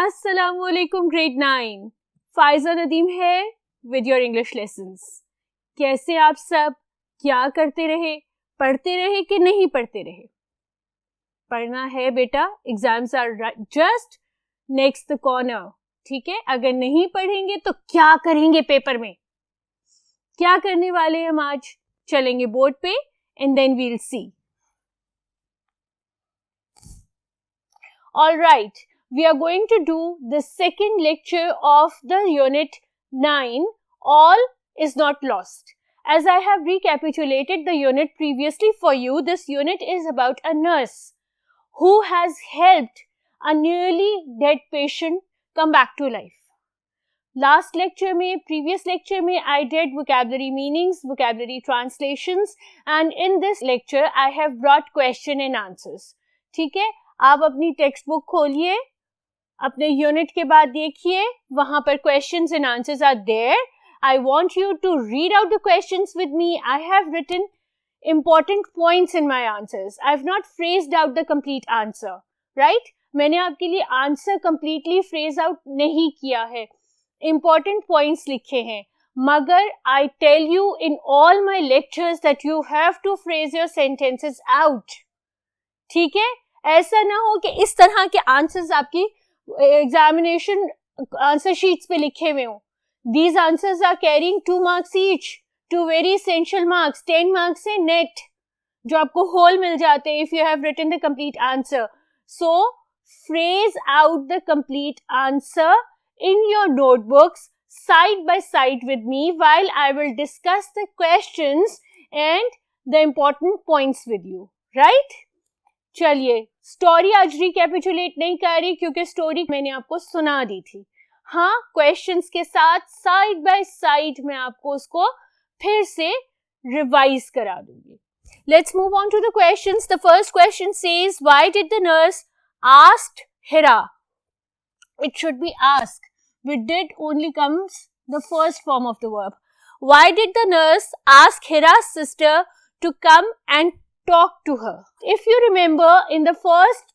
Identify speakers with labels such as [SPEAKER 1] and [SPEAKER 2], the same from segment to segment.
[SPEAKER 1] अस्सलामुअलैकुम grade 9 Pfizer Nadeem है with your English lessons. कैसे आप सब, क्या करते रहे, पढ़ते रहे कि नहीं पढ़ते रहे? पढ़ना है बेटा, exams are just next the corner, ठीक है। अगर नहीं पढ़ेंगे तो क्या करेंगे पेपर में? क्या करने वाले हैं हम आज? चलेंगे बोर्ड पे and then we'll see. All right, we are going to do the second lecture of the unit 9, all is not lost. As I have recapitulated the unit previously for you, this unit is about a nurse who has helped a nearly dead patient come back to life. Last lecture mein, previous lecture mein, I did vocabulary meanings, vocabulary translations, and in this lecture I have brought question and answers. ठीक है, आप अपनी text book खोलिए, अपने unit के बाद देखिए, वहां पर questions and answers are there. I want you to read out the questions with me. I have written important points in my answers. I have not phrased out the complete answer, right? मैंने आपके लिए answer completely phrase out नहीं किया है, important points लिखे हैं. मगर I tell you in all my lectures that you have to phrase your sentences out. ठीक है, ऐसा ना हो कि इस तरह के आंसर्स आपकी एग्जामिनेशन आंसर शीट्स पे लिखे हुए हो. These answers are carrying 2 marks each, 2 very essential marks. 10 marks से नेट जो आपको होल मिल जाते हैं if you have written the complete answer. So phrase out the complete answer in your notebooks side by side with me while I will discuss the questions and the important points with you, right? चलिए, story आज recapitulate नहीं कर रही क्योंकि story मैंने आपको सुना दी थी. हाँ, क्वेश्चंस के साथ साइड बाय साइड मैं आपको उसको फिर से रिवाइज करा दूंगी. Let's move on to the questions. The first question says, why did the nurse asked Hira? It should be ask. With did only comes the first form of the verb. Why did the nurse ask Hira's sister to come and talk to her? If you remember, in the first,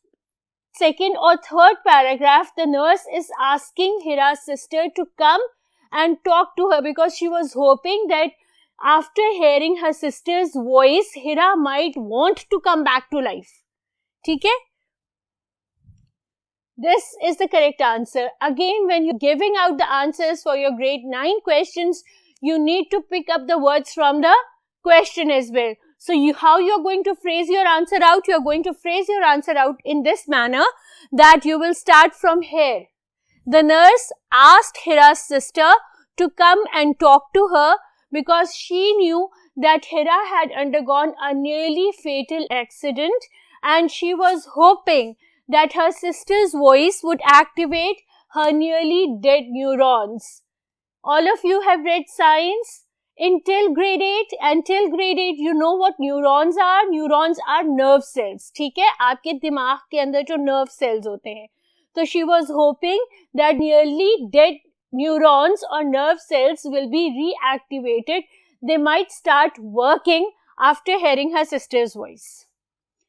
[SPEAKER 1] second or third paragraph, the nurse is asking Hira's sister to come and talk to her because she was hoping that after hearing her sister's voice, Hira might want to come back to life. ठीक है? This is the correct answer. Again, when you're giving out the answers for your grade 9 questions, you need to pick up the words from the question as well. So how you're going to phrase your answer out? You're going to phrase your answer out in this manner that you will start from here. The nurse asked Hira's sister to come and talk to her because she knew that Hira had undergone a nearly fatal accident and she was hoping that her sister's voice would activate her nearly dead neurons. All of you have read science. Until grade 8, you know what neurons are? Neurons are nerve cells. ठीक है, आपके दिमाग के अंदर जो nerve cells होते हैं. तो she was hoping that nearly dead neurons or nerve cells will be reactivated. They might start working after hearing her sister's voice.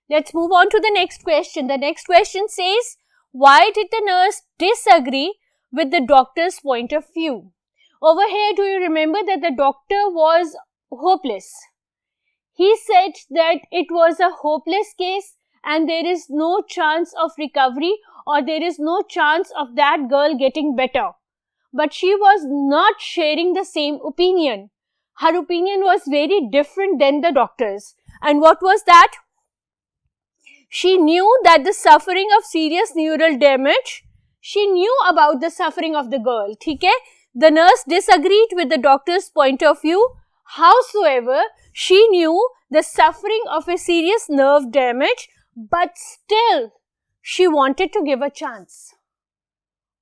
[SPEAKER 1] Let's move on to the next question. The next question says, why did the nurse disagree with the doctor's point of view? Over here, do you remember that the doctor was hopeless? He said that it was a hopeless case and there is no chance of recovery or there is no chance of that girl getting better. But she was not sharing the same opinion. Her opinion was very different than the doctor's. And what was that? She knew that the suffering of serious neural damage, she knew about the suffering of the girl. ठीक है? The nurse disagreed with the doctor's point of view. Howsoever, she knew the suffering of a serious nerve damage, but still she wanted to give a chance.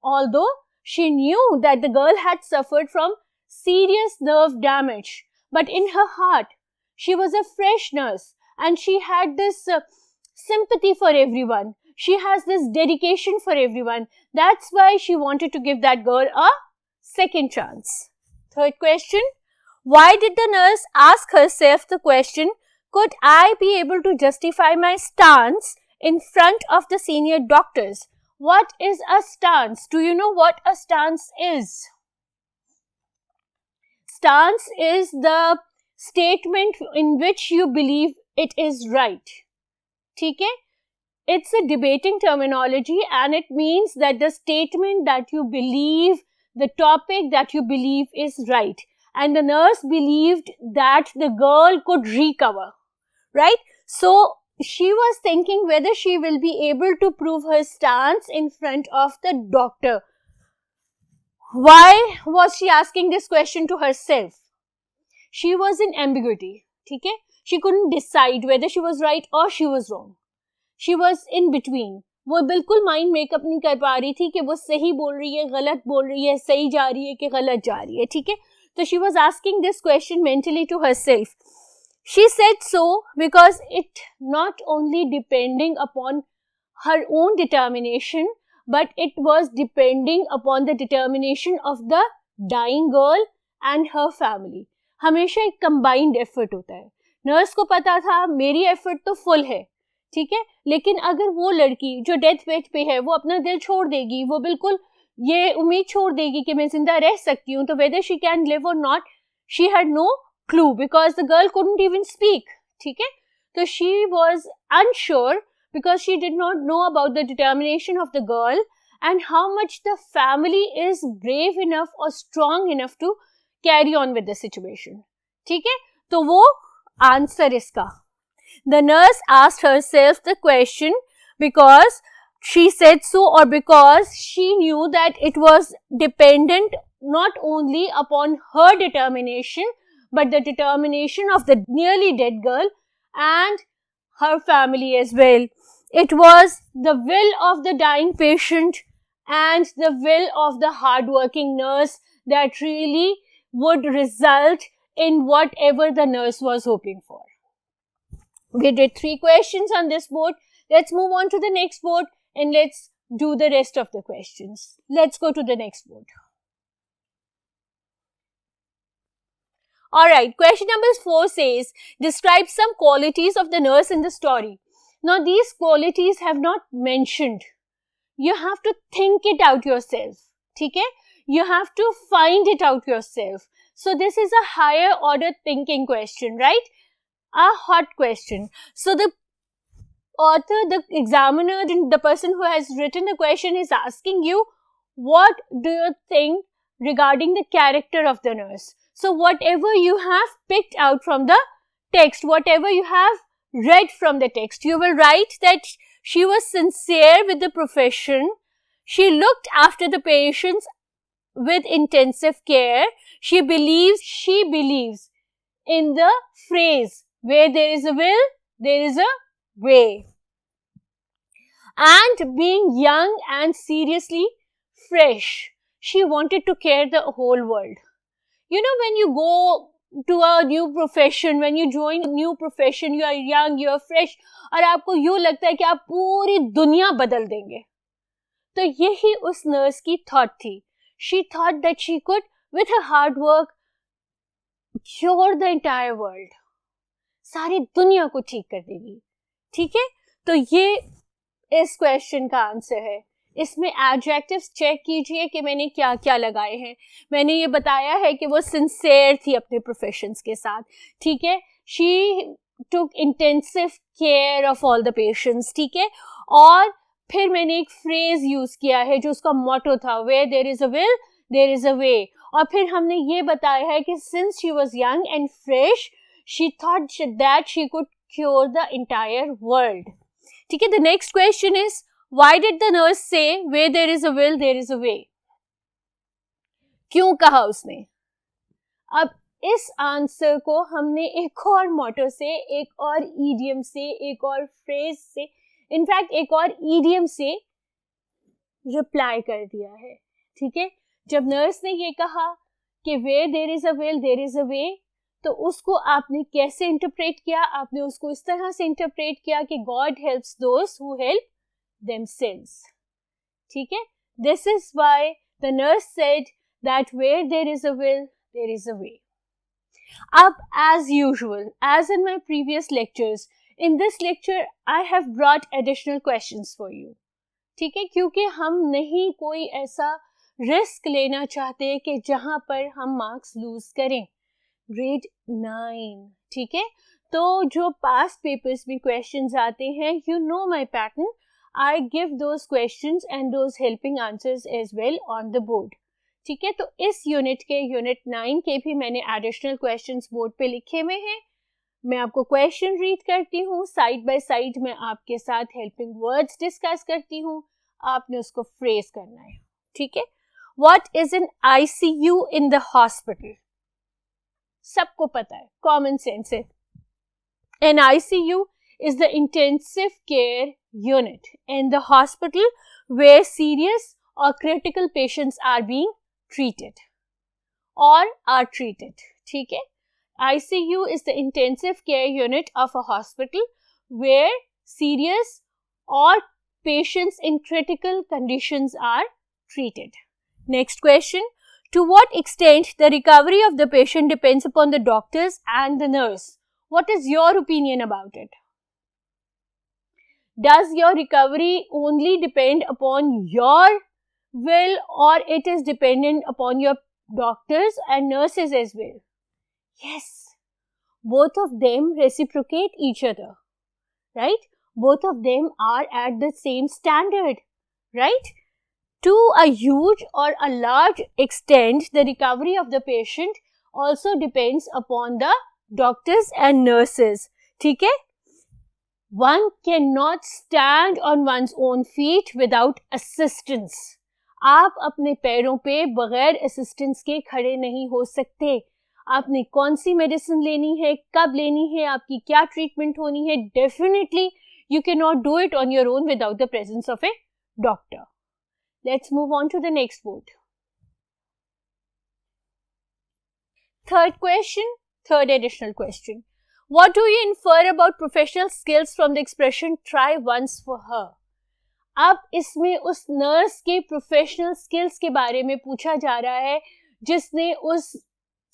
[SPEAKER 1] Although she knew that the girl had suffered from serious nerve damage, but in her heart, she was a fresh nurse and she had this sympathy for everyone. She has this dedication for everyone. That's why she wanted to give that girl a second chance. Third question, why did the nurse ask herself the question, could I be able to justify my stance in front of the senior doctors? What is a stance? Do you know what a stance is? Stance is the statement in which you believe it is right. ठीक है? It's a debating terminology and it means that the statement that you believe, the topic that you believe is right. And the nurse believed that the girl could recover, right? So she was thinking whether she will be able to prove her stance in front of the doctor. Why was she asking this question to herself? She was in ambiguity, ठीक है? She couldn't decide whether she was right or she was wrong. She was in between. वो बिल्कुल mind makeup नहीं कर पा रही थी कि वो सही बोल रही है, गलत बोल रही है, सही जा रही है कि गलत जा रही है, ठीक है? तो she was asking this question mentally to herself. She said so because it not only depending upon her own determination, but it was depending upon the determination of the dying girl and her family. हमेशा एक combined effort होता है. Nurse को पता था मेरी effort तो full है, ठीक है, लेकिन अगर वो लड़की जो डेथ बेड पे है वो अपना दिल छोड़ देगी, वो बिल्कुल ये उम्मीद छोड़ देगी कि मैं जिंदा रह सकती हूँ, तो whether she can live or not, she had no clue because the girl couldn't even speak, ठीक है? तो she was unsure because she did not know about the determination of the girl and how much the family is brave enough or strong enough to carry on with the situation, ठीक है? तो वो answer इसका. The nurse asked herself the question because she said so or because she knew that it was dependent not only upon her determination but the determination of the nearly dead girl and her family as well. It was the will of the dying patient and the will of the hard-working nurse that really would result in whatever the nurse was hoping for. We did 3 questions on this board. Let's move on to the next board and let's do the rest of the questions. Let's go to the next board. Alright, question number 4 says, describe some qualities of the nurse in the story. Now these qualities have not mentioned. You have to think it out yourself. ठीक है? You have to find it out yourself. So this is a higher order thinking question, right? A hot question. So the author, the examiner, the person who has written the question is asking you, what do you think regarding the character of the nurse? So whatever you have picked out from the text, whatever you have read from the text, you will write that she was sincere with the profession. She looked after the patients with intensive care. She believes in the phrase, where there is a will, there is a way. And being young and seriously fresh, she wanted to care the whole world. You know, when you go to a new profession, when you join a new profession, you are young, you are fresh, और आपको यूँ लगता है कि आप पूरी दुनिया बदल देंगे. तो यही उस नर्स की थॉट थी. She thought that she could, with her hard work, cure the entire world. सारी दुनिया को ठीक कर देगी. ठीक है? तो ये इस क्वेश्चन का आंसर है. इसमें एडजेक्टिव्स चेक कीजिए कि मैंने क्या क्या लगाए हैं. मैंने ये बताया है कि वो सिंसियर थी अपने प्रोफेशंस के साथ. ठीक है? She took intensive care of all the patients. ठीक है? और फिर मैंने एक फ्रेज यूज किया है जो उसका मोटो था, where there is a will there is a way. और फिर हमने ये बताया है कि since she was young and fresh, she thought that she could cure the entire world. ठीक है? The next question is, why did the nurse say where there is a will there is a way? क्यों कहा उसने? अब इस answer को हमने एक और मोटो से, एक और ईडियम से, एक और फ्रेज से, इनफैक्ट एक और ईडियम से रिप्लाई कर दिया है. ठीक है? जब नर्स ने ये कहा कि where there is a will there is a way, तो उसको आपने कैसे इंटरप्रेट किया? आपने उसको इस तरह से इंटरप्रेट किया कि God helps those who help themselves. ठीक है? This is why the nurse said that where there is a will, there is a way. Up as usual, as in my previous lectures, in this lecture I have brought additional questions for you. ठीक है, क्योंकि हम नहीं कोई ऐसा risk लेना चाहते कि जहां पर हम मार्क्स लूज करें। ग्रेड 9, ठीक है। तो जो पास्ट पेपर्स में क्वेश्चंस आते हैं, you know my pattern, I give those questions and those helping answers as well on the board, ठीक है। तो इस यूनिट के, यूनिट 9 के भी मैंने एडिशनल क्वेश्चंस बोर्ड पे लिखे हुए हैं। मैं आपको क्वेश्चन रीड करती हूँ, साइड बाय साइड मैं आपके साथ हेल्पिंग वर्ड्स डिस्कस करती हूँ, आपने उसको फ्रेज करना है, ठीक है। What is an ICU in the hospital? सबको पता है, कॉमन सेंस है। An ICU is the intensive care unit in the hospital where serious or critical patients are being treated or are treated, ठीक है। ICU is the intensive care unit of a hospital where serious or patients in critical conditions are treated. Next question. To what extent the recovery of the patient depends upon the doctors and the nurse? What is your opinion about it? Does your recovery only depend upon your will, or it is dependent upon your doctors and nurses as well? Yes, both of them reciprocate each other, right? Both of them are at the same standard, right? To a huge or a large extent, the recovery of the patient also depends upon the doctors and nurses, ठीक है। One cannot stand on one's own feet without assistance. आप अपने पैरों पे बगैर assistance के खड़े नहीं हो सकते। आपने कौन सी मेडिसिन लेनी है, कब लेनी है, आपकी क्या ट्रीटमेंट होनी है, definitely you cannot do it on your own without the presence of a doctor. Let's move on to the next board. Third question, third additional question. What do you infer about professional skills from the expression try once for her? अब इसमें उस nurse के professional skills के बारे में पूछा जा रहा है जिसने उस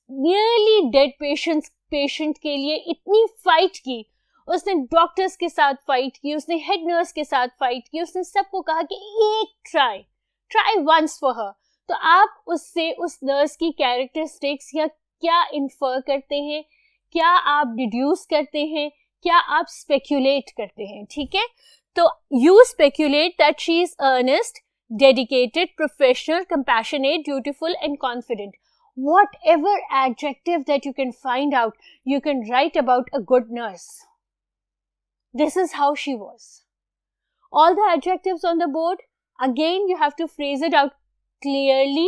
[SPEAKER 1] नियरली डेड पेशेंट के लिए इतनी फाइट की। उसने डॉक्टर्स के साथ फाइट की, उसने हेड नर्स के साथ फाइट की, उसने सबको कहा कि एक ट्राई वंस फॉर हर। तो आप उससे उस नर्स की कैरेक्टरिस्टिक्स या क्या इन्फर करते हैं, क्या आप डिड्यूस करते हैं, क्या आप स्पेक्यूलेट करते हैं, ठीक है। तो you speculate that she is earnest, dedicated, professional, compassionate, beautiful and confident. Whatever adjective that you can find out, you can write about a good nurse. This is how she was. All the adjectives on the board, again you have to phrase it out clearly,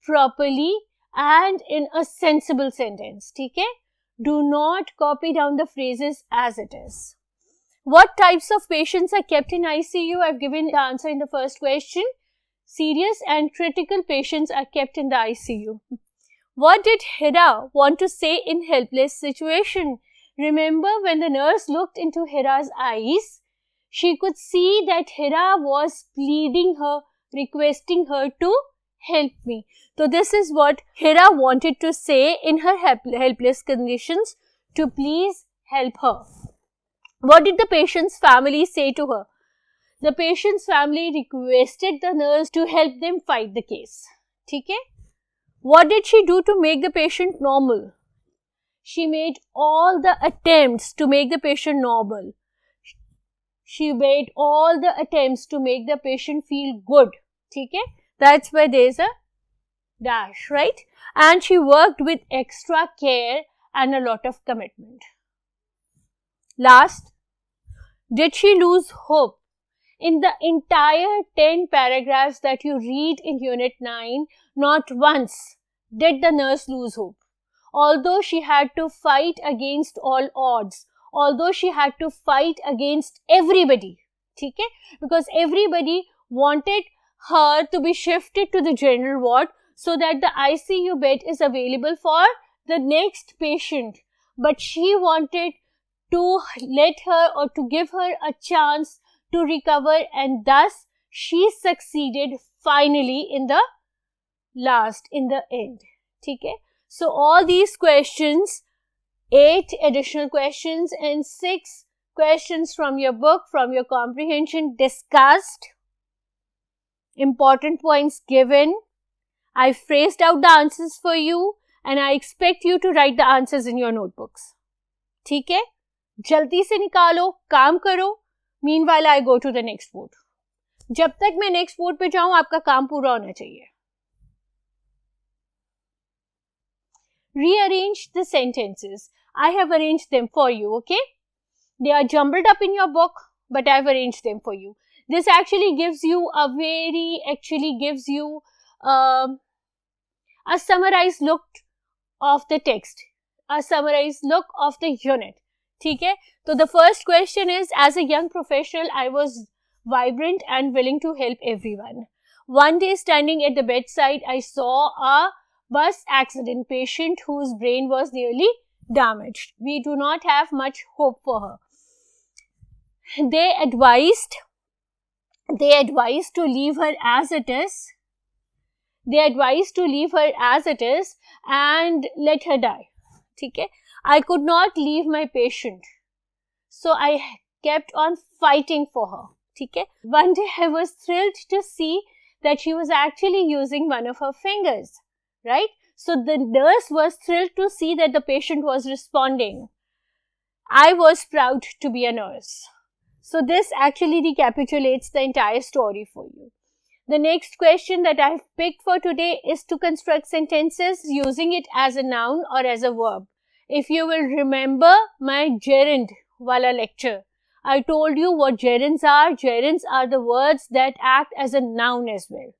[SPEAKER 1] properly and in a sensible sentence. ठीक है? Do not copy down the phrases as it is. What types of patients are kept in ICU? I've given the answer in the first question. Serious and critical patients are kept in the ICU. What did Hira want to say in helpless situation? Remember when the nurse looked into Hira's eyes, she could see that Hira was pleading her, requesting her to help me. So this is what Hira wanted to say in her helpless conditions, to please help her. What did the patient's family say to her? The patient's family requested the nurse to help them fight the case. ठीक है? What did she do to make the patient normal? She made all the attempts to make the patient normal. She made all the attempts to make the patient feel good. ठीक है? That's why there is a dash, right? And she worked with extra care and a lot of commitment. Last, did she lose hope? In the entire 10 paragraphs that you read in Unit 9, not once did the nurse lose hope. Although she had to fight against all odds, although she had to fight against everybody, ठीक है? Because everybody wanted her to be shifted to the general ward so that the ICU bed is available for the next patient. But she wanted to let her or to give her a chance to recover, and thus she succeeded finally in the end. ठीक है? So all these questions, 8 additional questions and 6 questions from your book, from your comprehension discussed, important points given. I phrased out the answers for you and I expect you to write the answers in your notebooks. ठीक है, जल्दी से निकालो, काम करो. Meanwhile, I go to the next board. जब तक मैं नेक्स्ट बोर्ड पे जाऊं आपका काम पूरा होना चाहिए. Rearrange the sentences. I have arranged them for you, okay? They are jumbled up in your book, but I have arranged them for you. This actually gives you a summarized look of the text, a summarized look of the unit. ठीक है? So the first question is, as a young professional, I was vibrant and willing to help everyone. One day, standing at the bedside, I saw a bus accident patient whose brain was nearly damaged. We do not have much hope for her. They advised to leave her as it is. And let her die. ठीक है? I could not leave my patient, so I kept on fighting for her. ठीक है? One day I was thrilled to see that she was actually using one of her fingers, right? So the nurse was thrilled to see that the patient was responding. I was proud to be a nurse. So this actually recapitulates the entire story for you. The next question that I have picked for today is to construct sentences using it as a noun or as a verb. If you will remember my gerund wala lecture, I told you what gerunds are. Gerunds are the words that act as a noun as well.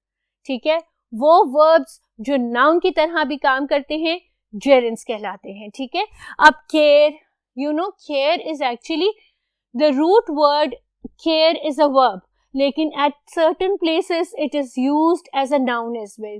[SPEAKER 1] ठीक है? वो verbs जो noun की तरह भी काम करते हैं, gerunds कहलाते हैं. ठीक है? अब care, care is actually the root word. Care is a verb, लेकिन at certain places it is used as a noun as well.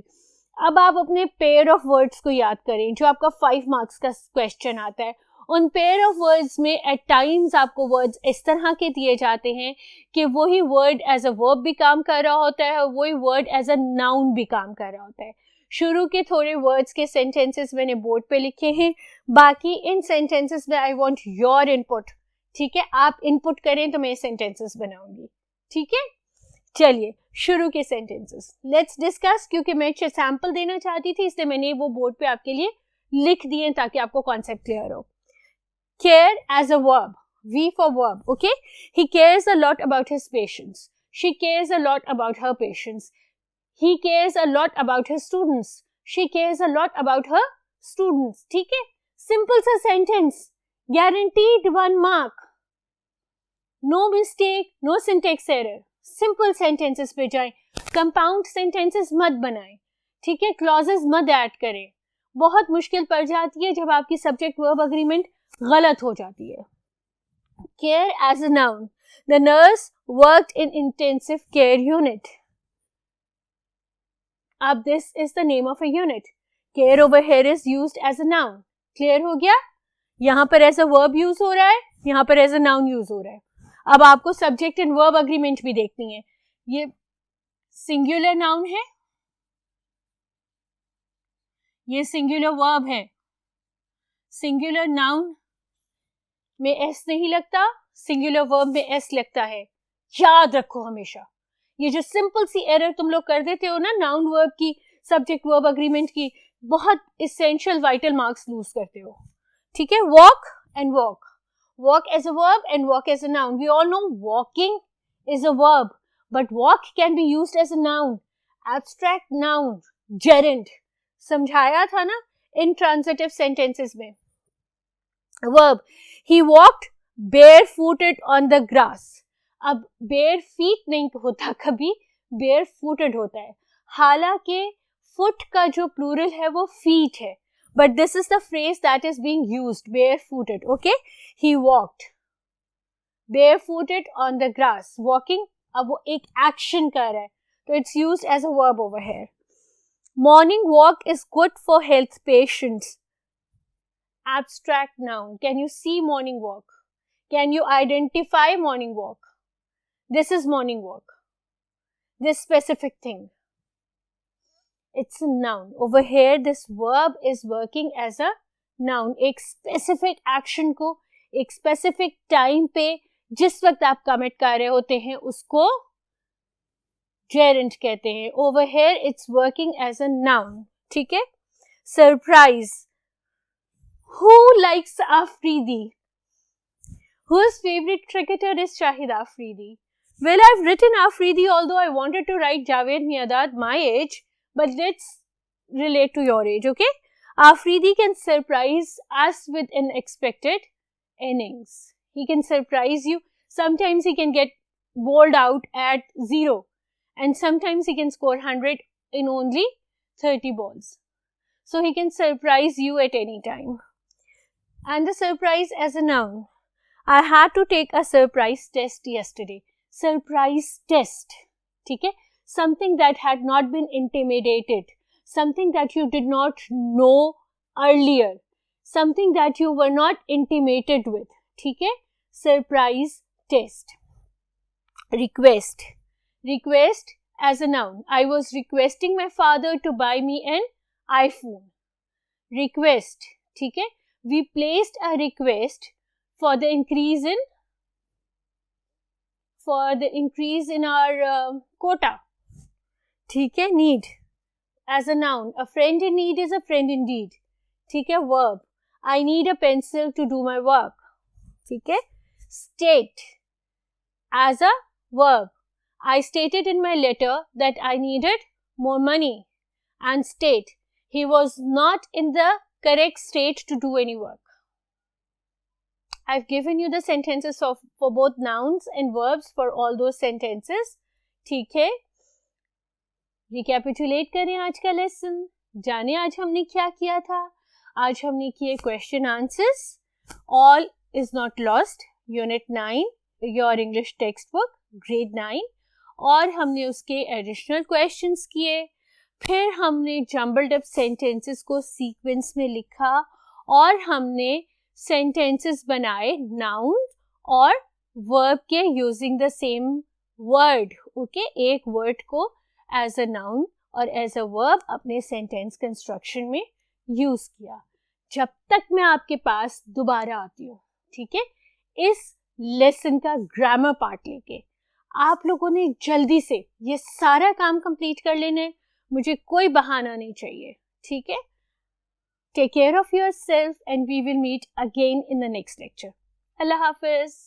[SPEAKER 1] अब आप अपने pair of words को याद करें जो आपका 5 marks का question आता है. उन pair of words में at times आपको words इस तरह के दिए जाते हैं कि वही word as a verb भी काम कर रहा होता है और वही word as a noun भी काम कर रहा होता है. शुरू के थोड़े words के sentences मैंने board पे लिखे हैं. बाकी इन sentences में I want your input. ठीक है? आप input करें तो मैं sentences बनाऊंगी. ठीक है? चलिए शुरू के sentences let's discuss. क्योंकि मैं एक सैम्पल देना चाहती थी इसलिए मैंने वो बोर्ड पे आपके लिए लिख दिए ताकि आपको कॉन्सेप्ट क्लियर हो. Care as a verb, V for verb, okay? He cares a lot about his patients. She cares a lot about her patients. He cares a lot about his students. She cares a lot about her students. ठीक है? Simple सा sentence, guaranteed 1 mark. No mistake, no syntax error. Simple sentences पे जाएं. Compound sentences मत बनाएं. ठीक है? Clauses मत ऐड करें. बहुत मुश्किल पड़ जाती है जब आपकी subject verb agreement गलत हो जाती है. Care as a noun. The nurse worked in intensive care unit. अब this is the name of a unit. Care over here is used as a noun. Clear हो गया? यहाँ पर as a verb use हो रहा है, यहाँ पर as a noun use हो रहा है. अब आपको subject and verb agreement भी देखनी है. ये singular noun है, ये singular verb है. Singular noun में s नहीं लगता, singular verb में s लगता है. याद रखो हमेशा. ये जो सिंपल सी एरर तुम लोग कर देते हो ना नाउन वर्ब की, सब्जेक्ट वर्ब अग्रीमेंट की, बहुत इसेंशियल वाइटल मार्क्स लूज करते हो. ठीक है? Walk and walk. Walk as a verb and walk as a noun. We all know walking is a verb, but walk can be used as a noun. Abstract noun, gerund. समझाया था ना intransitive sentences में. Verb. He walked barefooted on the grass. अब bare feet नहीं होता कभी, barefooted होता है. हालांकि foot का जो plural है वो feet है. But this is the phrase that is being used, barefooted, okay? He walked barefooted on the grass. Walking, अब वो एक action कर रहा है, तो it's used as a verb over here. Morning walk is good for health patients. Abstract noun. Can you see morning walk? Can you identify morning walk? This is morning walk. This specific thing. It's a noun. Over here, this verb is working as a noun. एक specific action को एक specific time पे जिस वक्त आप commit कर रहे होते हैं उसको gerund कहते हैं. Over here it's working as a noun. ठीक है. Surprise. Who likes Afridi? Whose favorite cricketer is Shahid Afridi? Well, I've written Afridi, although I wanted to write Javed Miandad, my age, but let's relate to your age, okay? Afridi can surprise us with unexpected innings. He can surprise you. Sometimes he can get bowled out at 0, and sometimes he can score 100 in only 30 balls. So he can surprise you at any time. And the surprise as a noun. I had to take a surprise test yesterday. Surprise test. ठीक है? Something that had not been intimidated. Something that you did not know earlier. Something that you were not intimated with. ठीक है? Surprise test. Request. Request as a noun. I was requesting my father to buy me an iPhone. Request. ठीक है? We placed a request for the increase in our quota. ठीक है? Need as a noun. A friend in need is a friend indeed. ठीक है? Verb. I need a pencil to do my work. ठीक है? State as a verb. I stated in my letter that I needed more money. And state. He was not in the correct state to do any work. I've given you the sentences for both nouns and verbs for all those sentences. ठीक है? Recapitulate करें आज का lesson. जाने आज हमने क्या किया था? आज हमने किए question answers. All is not lost. Unit 9, your English textbook, grade 9. और हमने उसके additional questions किए. फिर हमने jumbled up sentences को sequence में लिखा और हमने sentences बनाए noun और verb के using the same word. Okay? एक word को as a noun और as a verb अपने sentence construction में use किया. जब तक मैं आपके पास दोबारा आती हूँ, ठीक है, इस lesson का grammar part लेके आप लोगों ने जल्दी से ये सारा काम complete कर लेना है. मुझे कोई बहाना नहीं चाहिए. ठीक है? Take care of yourself and we will meet again in the next lecture. Allah Hafiz.